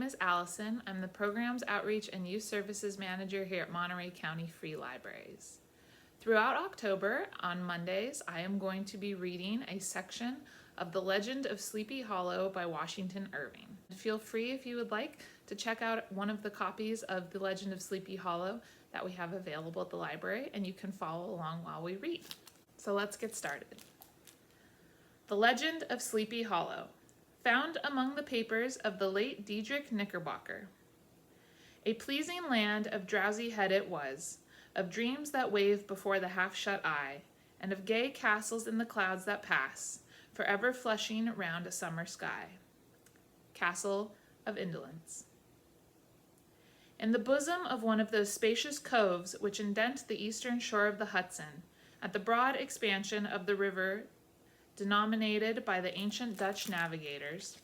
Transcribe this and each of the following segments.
is Allison. I'm the Programs Outreach and Youth Services Manager here at Monterey County Free Libraries. Throughout October, on Mondays, I am going to be reading a section of The Legend of Sleepy Hollow by Washington Irving. Feel free, if you would like, to check out one of the copies of The Legend of Sleepy Hollow that we have available at the library, and you can follow along while we read. So let's get started. The Legend of Sleepy Hollow, found among the papers of the late Diedrich Knickerbocker. A pleasing land of drowsy head it was, of dreams that wave before the half-shut eye, and of gay castles in the clouds that pass, forever flushing round a summer sky. Castle of Indolence. In the bosom of one of those spacious coves which indent the eastern shore of the Hudson, at the broad expansion of the river denominated by the ancient Dutch navigators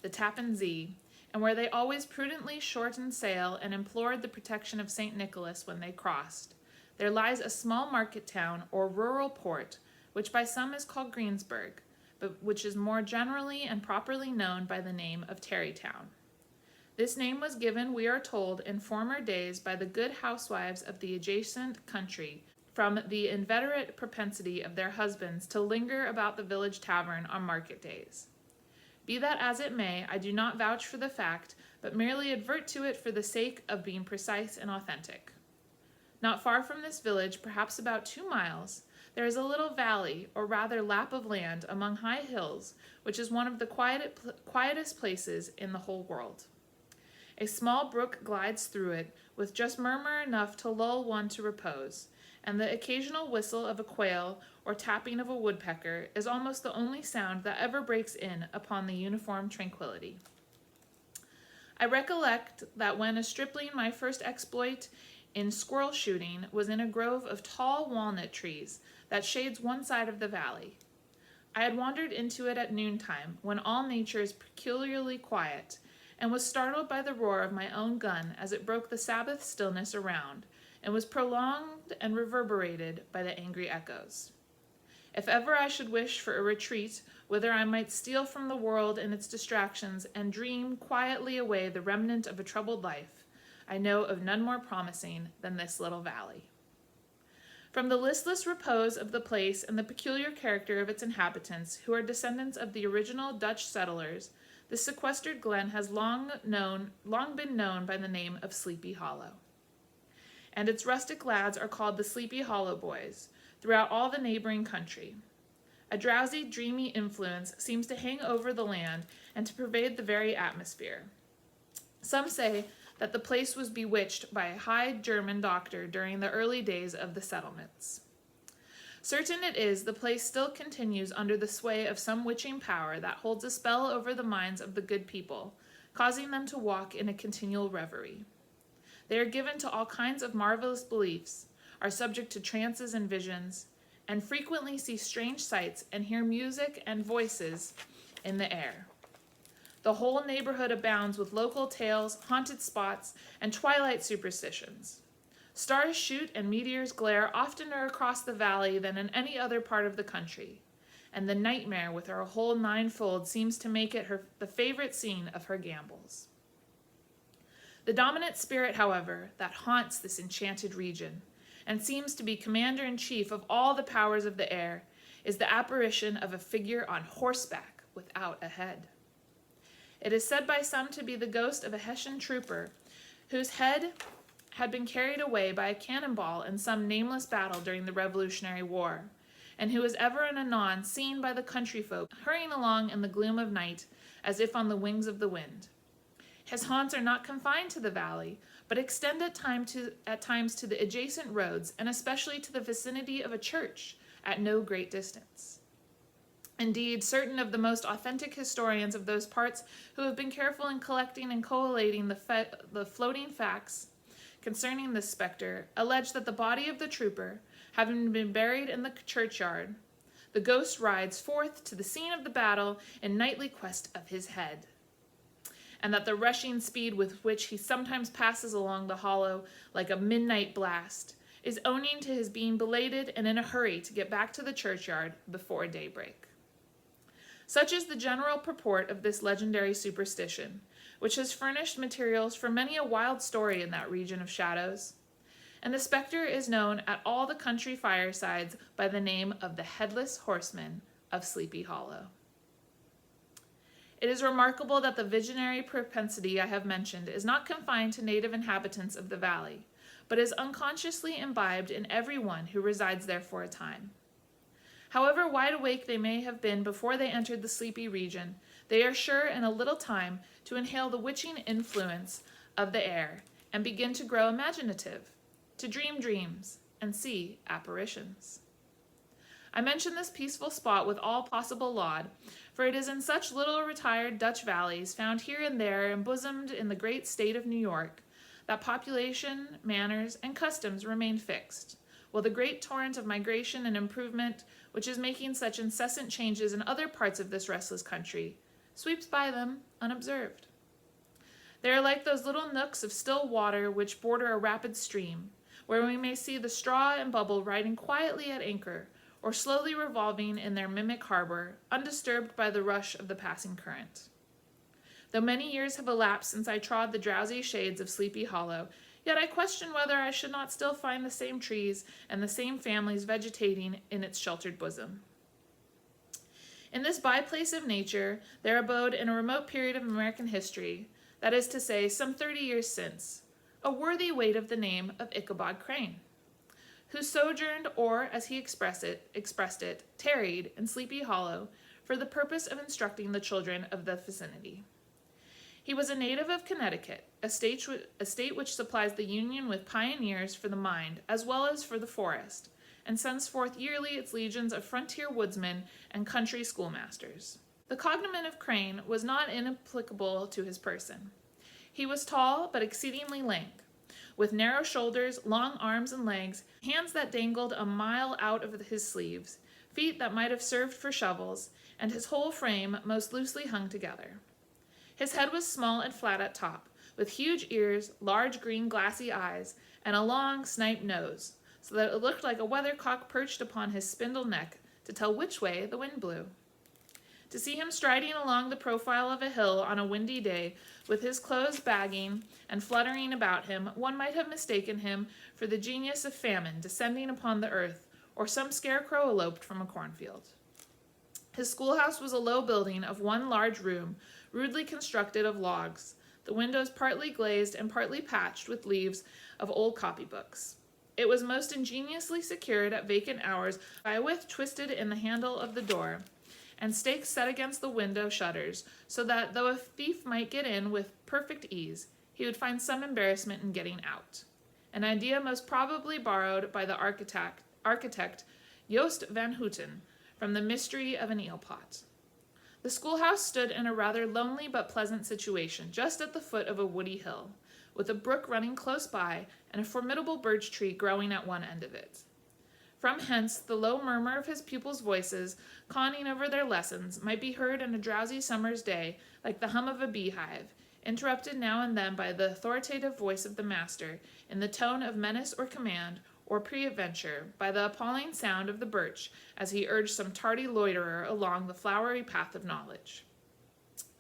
the Tappan Zee, and where they always prudently shortened sail and implored the protection of St. Nicholas when they crossed, there lies a small market town or rural port, which by some is called Greensburg, but which is more generally and properly known by the name of Tarrytown. This name was given, we are told, in former days by the good housewives of the adjacent country, from the inveterate propensity of their husbands to linger about the village tavern on market days. Be that as it may, I do not vouch for the fact, but merely advert to it for the sake of being precise and authentic. Not far from this village, perhaps about 2 miles, there is a little valley, or rather lap of land, among high hills, which is one of the quietest places in the whole world. A small brook glides through it, with just murmur enough to lull one to repose, and the occasional whistle of a quail or tapping of a woodpecker is almost the only sound that ever breaks in upon the uniform tranquility. I recollect that when a stripling my first exploit in squirrel shooting was in a grove of tall walnut trees that shades one side of the valley. I had wandered into it at noontime, when all nature is peculiarly quiet, and was startled by the roar of my own gun as it broke the Sabbath stillness around, and was prolonged and reverberated by the angry echoes. If ever I should wish for a retreat whither I might steal from the world and its distractions and dream quietly away the remnant of a troubled life, I know of none more promising than this little valley. From the listless repose of the place and the peculiar character of its inhabitants, who are descendants of the original Dutch settlers, this sequestered glen has long been known by the name of Sleepy Hollow. And its rustic lads are called the Sleepy Hollow Boys throughout all the neighboring country. A drowsy, dreamy influence seems to hang over the land and to pervade the very atmosphere. Some say that the place was bewitched by a high German doctor during the early days of the settlements. Certain it is, the place still continues under the sway of some witching power that holds a spell over the minds of the good people, causing them to walk in a continual reverie. They are given to all kinds of marvelous beliefs, are subject to trances and visions, and frequently see strange sights and hear music and voices in the air. The whole neighborhood abounds with local tales, haunted spots, and twilight superstitions. Stars shoot and meteors glare oftener across the valley than in any other part of the country, and the nightmare with her whole ninefold seems to make it the favorite scene of her gambols. The dominant spirit, however, that haunts this enchanted region, and seems to be commander-in-chief of all the powers of the air, is the apparition of a figure on horseback without a head. It is said by some to be the ghost of a Hessian trooper, whose head had been carried away by a cannonball in some nameless battle during the Revolutionary War, and who is ever and anon seen by the country folk hurrying along in the gloom of night as if on the wings of the wind. His haunts are not confined to the valley, but extend at times to the adjacent roads, and especially to the vicinity of a church at no great distance. Indeed, certain of the most authentic historians of those parts who have been careful in collecting and collating the floating facts concerning this specter allege that the body of the trooper, having been buried in the churchyard, the ghost rides forth to the scene of the battle in nightly quest of his head, and that the rushing speed with which he sometimes passes along the hollow like a midnight blast is owing to his being belated and in a hurry to get back to the churchyard before daybreak. Such is the general purport of this legendary superstition, which has furnished materials for many a wild story in that region of shadows. And the specter is known at all the country firesides by the name of the Headless Horseman of Sleepy Hollow. It is remarkable that the visionary propensity I have mentioned is not confined to native inhabitants of the valley, but is unconsciously imbibed in every one who resides there for a time. However wide awake they may have been before they entered the sleepy region, they are sure in a little time to inhale the witching influence of the air and begin to grow imaginative, to dream dreams and see apparitions. I mention this peaceful spot with all possible laud, for it is in such little retired Dutch valleys, found here and there embosomed in the great state of New York, that population, manners, and customs remain fixed, while the great torrent of migration and improvement, which is making such incessant changes in other parts of this restless country, sweeps by them unobserved. They are like those little nooks of still water which border a rapid stream, where we may see the straw and bubble riding quietly at anchor, or slowly revolving in their mimic harbor, undisturbed by the rush of the passing current. Though many years have elapsed since I trod the drowsy shades of Sleepy Hollow, yet I question whether I should not still find the same trees and the same families vegetating in its sheltered bosom. In this byplace of nature, there abode in a remote period of American history, that is to say, some 30 years since, a worthy weight of the name of Ichabod Crane, who sojourned, or, as he expressed it, tarried in Sleepy Hollow for the purpose of instructing the children of the vicinity. He was a native of Connecticut, a state which supplies the Union with pioneers for the mind as well as for the forest, and sends forth yearly its legions of frontier woodsmen and country schoolmasters. The cognomen of Crane was not inapplicable to his person. He was tall, but exceedingly lank, with narrow shoulders, long arms and legs, hands that dangled a mile out of his sleeves, feet that might have served for shovels, and his whole frame most loosely hung together. His head was small and flat at top, with huge ears, large green glassy eyes, and a long snipe nose, so that it looked like a weathercock perched upon his spindle neck to tell which way the wind blew. To see him striding along the profile of a hill on a windy day, with his clothes bagging and fluttering about him, one might have mistaken him for the genius of famine descending upon the earth, or some scarecrow eloped from a cornfield. His schoolhouse was a low building of one large room, rudely constructed of logs, the windows partly glazed and partly patched with leaves of old copybooks. It was most ingeniously secured at vacant hours by a withe twisted in the handle of the door, and stakes set against the window shutters, so that though a thief might get in with perfect ease, he would find some embarrassment in getting out, an idea most probably borrowed by the architect Joost van Houten from the mystery of an eel pot. The schoolhouse stood in a rather lonely but pleasant situation, just at the foot of a woody hill, with a brook running close by and a formidable birch tree growing at one end of it. From hence, the low murmur of his pupils' voices, conning over their lessons, might be heard in a drowsy summer's day, like the hum of a beehive, interrupted now and then by the authoritative voice of the master, in the tone of menace or command, or peradventure by the appalling sound of the birch, as he urged some tardy loiterer along the flowery path of knowledge.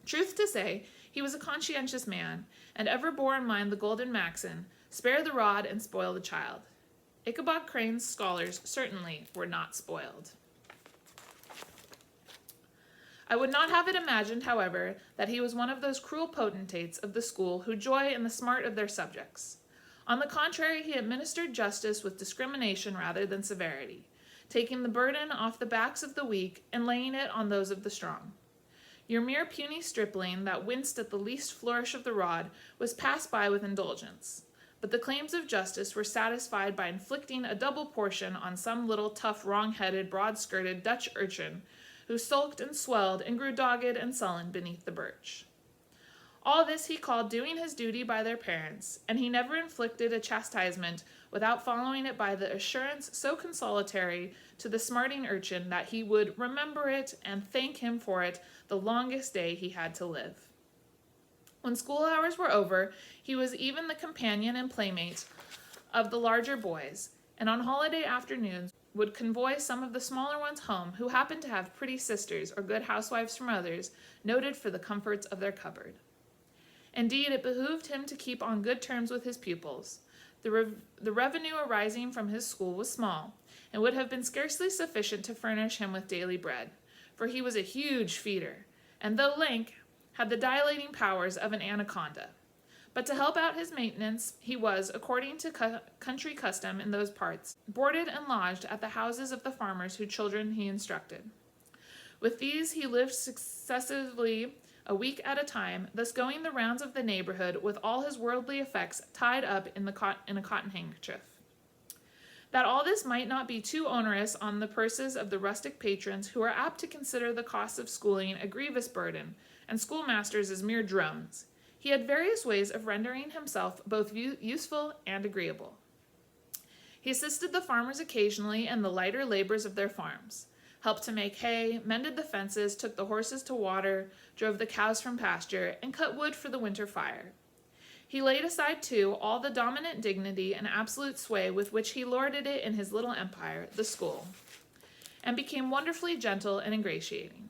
Truth to say, he was a conscientious man, and ever bore in mind the golden maxim, spare the rod and spoil the child. Ichabod Crane's scholars certainly were not spoiled. I would not have it imagined, however, that he was one of those cruel potentates of the school who joy in the smart of their subjects. On the contrary, he administered justice with discrimination rather than severity, taking the burden off the backs of the weak and laying it on those of the strong. Your mere puny stripling that winced at the least flourish of the rod was passed by with indulgence, but the claims of justice were satisfied by inflicting a double portion on some little tough, wrong-headed, broad-skirted Dutch urchin who sulked and swelled and grew dogged and sullen beneath the birch. All this he called doing his duty by their parents, and he never inflicted a chastisement without following it by the assurance so consolatory to the smarting urchin that he would remember it and thank him for it the longest day he had to live. When school hours were over, he was even the companion and playmate of the larger boys, and on holiday afternoons would convoy some of the smaller ones home who happened to have pretty sisters or good housewives from others, noted for the comforts of their cupboard. Indeed, it behooved him to keep on good terms with his pupils. The revenue arising from his school was small, and would have been scarcely sufficient to furnish him with daily bread, for he was a huge feeder, and though lank, had the dilating powers of an anaconda. But to help out his maintenance, he was, according to country custom in those parts, boarded and lodged at the houses of the farmers whose children he instructed. With these he lived successively a week at a time, thus going the rounds of the neighborhood with all his worldly effects tied up in a cotton handkerchief. That all this might not be too onerous on the purses of the rustic patrons, who are apt to consider the cost of schooling a grievous burden, and schoolmasters as mere drones, he had various ways of rendering himself both useful and agreeable. He assisted the farmers occasionally in the lighter labors of their farms, helped to make hay, mended the fences, took the horses to water, drove the cows from pasture, and cut wood for the winter fire. He laid aside, too, all the dominant dignity and absolute sway with which he lorded it in his little empire, the school, and became wonderfully gentle and ingratiating.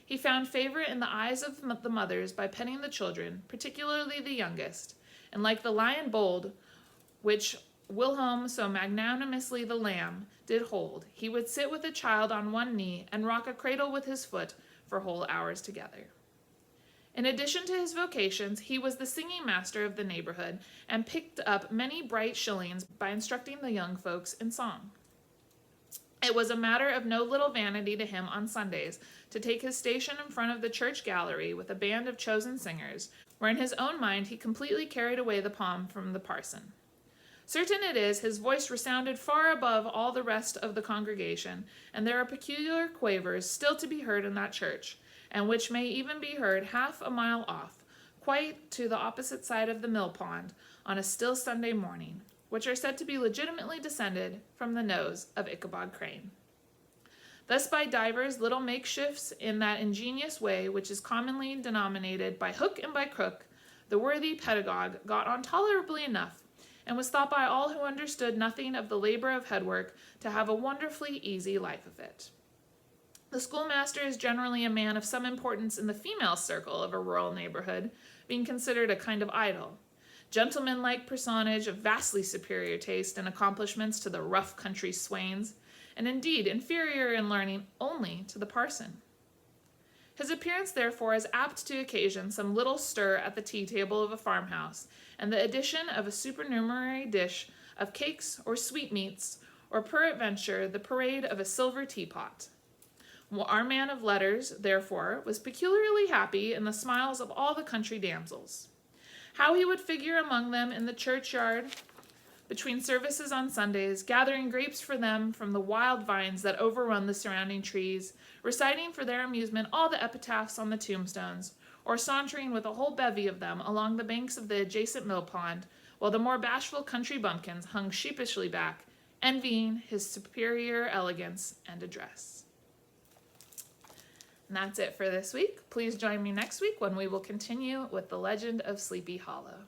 He found favor in the eyes of the mothers by petting the children, particularly the youngest, and like the lion bold, which Wilhelm so magnanimously the lamb did hold, he would sit with a child on one knee and rock a cradle with his foot for whole hours together. In addition to his vocations, he was the singing master of the neighborhood and picked up many bright shillings by instructing the young folks in song. It was a matter of no little vanity to him on Sundays to take his station in front of the church gallery with a band of chosen singers, where in his own mind he completely carried away the palm from the parson. Certain it is, his voice resounded far above all the rest of the congregation, and there are peculiar quavers still to be heard in that church, and which may even be heard half a mile off, quite to the opposite side of the mill pond, on a still Sunday morning, which are said to be legitimately descended from the nose of Ichabod Crane. Thus by divers little makeshifts in that ingenious way which is commonly denominated by hook and by crook, the worthy pedagogue got on tolerably enough, and was thought by all who understood nothing of the labor of headwork to have a wonderfully easy life of it. The schoolmaster is generally a man of some importance in the female circle of a rural neighborhood, being considered a kind of idol, gentleman-like personage of vastly superior taste and accomplishments to the rough country swains, and indeed inferior in learning only to the parson. His appearance, therefore, is apt to occasion some little stir at the tea-table of a farmhouse, and the addition of a supernumerary dish of cakes or sweetmeats, or peradventure the parade of a silver teapot. Our man of letters, therefore, was peculiarly happy in the smiles of all the country damsels. How he would figure among them in the churchyard between services on Sundays, gathering grapes for them from the wild vines that overrun the surrounding trees, reciting for their amusement all the epitaphs on the tombstones, or sauntering with a whole bevy of them along the banks of the adjacent mill pond, while the more bashful country bumpkins hung sheepishly back, envying his superior elegance and address. And that's it for this week. Please join me next week when we will continue with the legend of Sleepy Hollow.